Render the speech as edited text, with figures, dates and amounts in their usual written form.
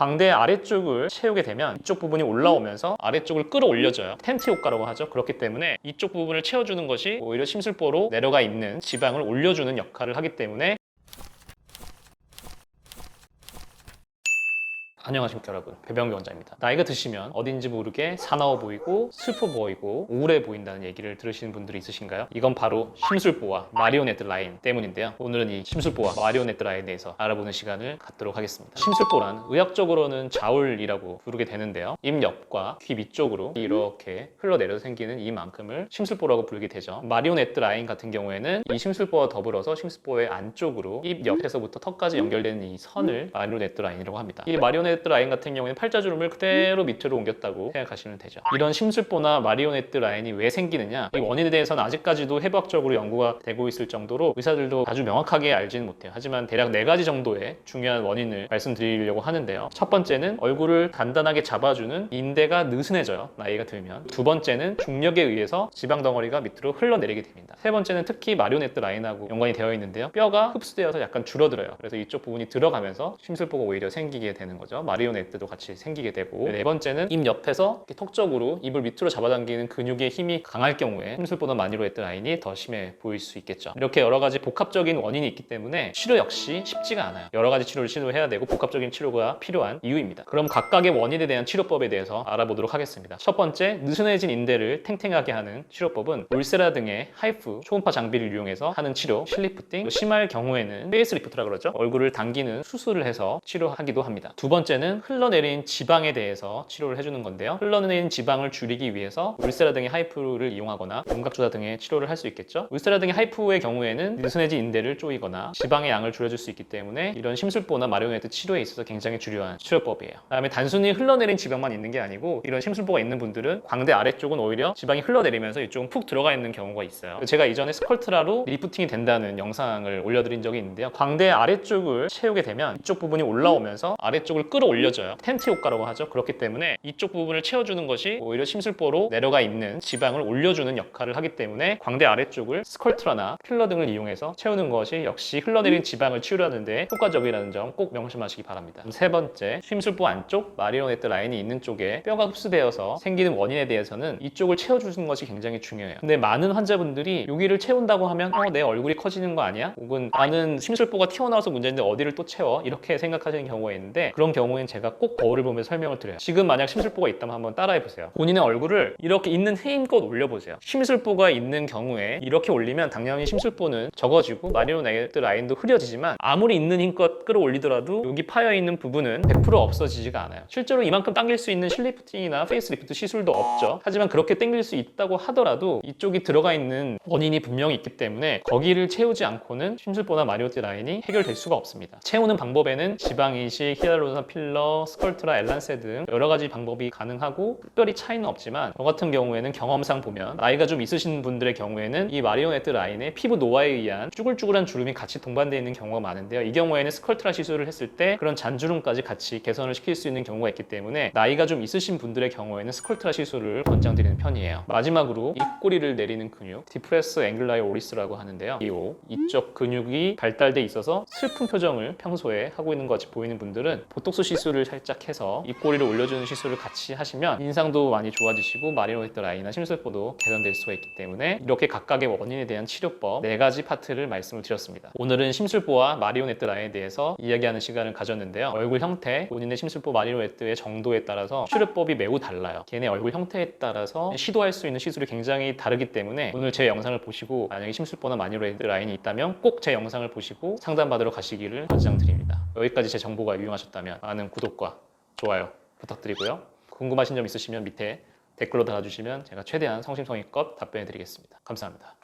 광대 아래쪽을 채우게 되면 이쪽 부분이 올라오면서 아래쪽을 끌어올려줘요. 텐트 효과라고 하죠. 그렇기 때문에 이쪽 부분을 채워주는 것이 오히려 심술보로 내려가 있는 지방을 올려주는 역할을 하기 때문에. 안녕하십니까 여러분, 배병기 원장입니다. 나이가 드시면 어딘지 모르게 사나워 보이고 슬퍼 보이고 우울해 보인다는 얘기를 들으시는 분들이 있으신가요? 이건 바로 심술보와 마리오네트 라인 때문인데요. 오늘은 이 심술보와 마리오네트 라인에 대해서 알아보는 시간을 갖도록 하겠습니다. 심술보란 의학적으로는 자울이라고 부르게 되는데요, 입 옆과 귀 밑쪽으로 이렇게 흘러내려서 생기는 이만큼을 심술보라고 부르게 되죠. 마리오네트 라인 같은 경우에는 이 심술보와 더불어서 심술보의 안쪽으로 입 옆에서부터 턱까지 연결되는 이 선을 마리오네트 라인이라고 합니다. 이 마리오네트 라인 같은 경우에는 팔자주름을 그대로 밑으로 옮겼다고 생각하시면 되죠. 이런 심술보나 마리오네트 라인이 왜 생기느냐, 이 원인에 대해서는 아직까지도 해부학적으로 연구가 되고 있을 정도로 의사들도 아주 명확하게 알지는 못해요. 하지만 대략 4가지 정도의 중요한 원인을 말씀드리려고 하는데요. 첫 번째는 얼굴을 단단하게 잡아주는 인대가 느슨해져요, 나이가 들면. 두 번째는 중력에 의해서 지방 덩어리가 밑으로 흘러내리게 됩니다. 세 번째는 특히 마리오네트 라인하고 연관이 되어 있는데요, 뼈가 흡수되어서 약간 줄어들어요. 그래서 이쪽 부분이 들어가면서 심술보가 오히려 생기게 되는 거죠. 마리오네트도 같이 생기게 되고. 네 번째는 입 옆에서 턱 쪽으로 입을 밑으로 잡아당기는 근육의 힘이 강할 경우에 심술보나 마리오네트 라인이 더 심해 보일 수 있겠죠. 이렇게 여러 가지 복합적인 원인이 있기 때문에 치료 역시 쉽지가 않아요. 여러 가지 치료를 시도해야 되고 복합적인 치료가 필요한 이유입니다. 그럼 각각의 원인에 대한 치료법에 대해서 알아보도록 하겠습니다. 첫 번째, 느슨해진 인대를 탱탱하게 하는 치료법은 울세라 등의 하이프 초음파 장비를 이용해서 하는 치료, 실리프팅, 심할 경우에는 페이스리프트라고 그러죠. 얼굴을 당기는 수술을 해서 치료하기도 합니다. 두 번째는 흘러내린 지방에 대해서 치료를 해주는 건데요, 흘러내린 지방을 줄이기 위해서 울세라 등의 하이프를 이용하거나 윤곽주사 등의 치료를 할 수 있겠죠. 울세라 등의 하이프의 경우에는 느슨해진 인대를 조이거나 지방의 양을 줄여줄 수 있기 때문에 이런 심술보나 마리오네트 치료에 있어서 굉장히 중요한 치료법이에요. 그다음에 단순히 흘러내린 지방만 있는 게 아니고 이런 심술보가 있는 분들은 광대 아래쪽은 오히려 지방이 흘러내리면서 이쪽은 푹 들어가 있는 경우가 있어요. 제가 이전에 스컬트라로 리프팅이 된다는 영상을 올려드린 적이 있는데요, 광대 아래쪽을 채우게 되면 이쪽 부분이 올라오면서 아래쪽을 끌어올려줘요. 텐트 효과라고 하죠. 그렇기 때문에 이쪽 부분을 채워주는 것이 오히려 심술보로 내려가 있는 지방을 올려주는 역할을 하기 때문에 광대 아래쪽을 스컬트라나 필러 등을 이용해서 채우는 것이 역시 흘러내린 지방을 치유하는 데 효과적이라는 점 꼭 명심하시기 바랍니다. 세 번째, 심술보 안쪽 마리오네트 라인이 있는 쪽에 뼈가 흡수되어서 생기는 원인에 대해서는 이쪽을 채워주는 것이 굉장히 중요해요. 근데 많은 환자분들이 여기를 채운다고 하면 내 얼굴이 커지는 거 아니야? 혹은 나는 심술보가 튀어나와서 문제인데 어디를 또 채워? 이렇게 생각하시는 경우가 있는데, 그런 경우엔 제가 꼭 거울을 보면서 설명을 드려요. 지금 만약 심술보가 있다면 한번 따라해보세요. 본인의 얼굴을 이렇게 있는 힘껏 올려보세요. 심술보가 있는 경우에 이렇게 올리면 당연히 심술보는 적어지고 마리오네트 라인도 흐려지지만 아무리 있는 힘껏 끌어올리더라도 여기 파여있는 부분은 100% 없어지지가 않아요. 실제로 이만큼 당길 수 있는 실리프팅이나 페이스리프트 시술도 없죠. 하지만 그렇게 당길 수 있다고 하더라도 이쪽이 들어가 있는 원인이 분명히 있기 때문에 거기를 채우지 않고는 심술보나 마리오네트 라인이 해결될 수가 없습니다. 채우는 방법에는 지방이식, 히알루론산 필러, 스컬트라, 엘란세 등 여러 가지 방법이 가능하고 특별히 차이는 없지만, 저 같은 경우에는 경험상 보면 나이가 좀 있으신 분들의 경우에는 이 마리오네트 라인에 피부 노화에 의한 쭈글쭈글한 주름이 같이 동반되어 있는 경우가 많은데요, 이 경우에는 스컬트라 시술을 했을 때 그런 잔주름까지 같이 개선을 시킬 수 있는 경우가 있기 때문에 나이가 좀 있으신 분들의 경우에는 스컬트라 시술을 권장드리는 편이에요. 마지막으로 입꼬리를 내리는 근육, 디프레스 앵글라이 오리스라고 하는데요, 이쪽 근육이 발달돼 있어서 슬픈 표정을 평소에 하고 있는 것 같이 보이는 분들은 보톡스 시술을 살짝 해서 입꼬리를 올려주는 시술을 같이 하시면 인상도 많이 좋아지시고 마리오네트 라인이나 심술보도 개선될 수가 있기 때문에 이렇게 각각의 원인에 대한 치료법 4가지 파트를 말씀을 드렸습니다. 오늘은 심술보와 마리오네트 라인에 대해서 이야기하는 시간을 가졌는데요, 얼굴 형태, 본인의 심술보 마리오네트의 정도에 따라서 치료법이 매우 달라요. 걔네 얼굴 형태에 따라서 시도할 수 있는 시술이 굉장히 다르기 때문에 오늘 제 영상을 보시고 만약에 심술보나 마리오네트 라인이 있다면 꼭 제 영상을 보시고 상담받으러 가시기를 권장드립니다. 여기까지 제 정보가 유용하셨다면 많은 구독과 좋아요 부탁드리고요, 궁금하신 점 있으시면 밑에 댓글로 달아주시면 제가 최대한 성심성의껏 답변해 드리겠습니다. 감사합니다.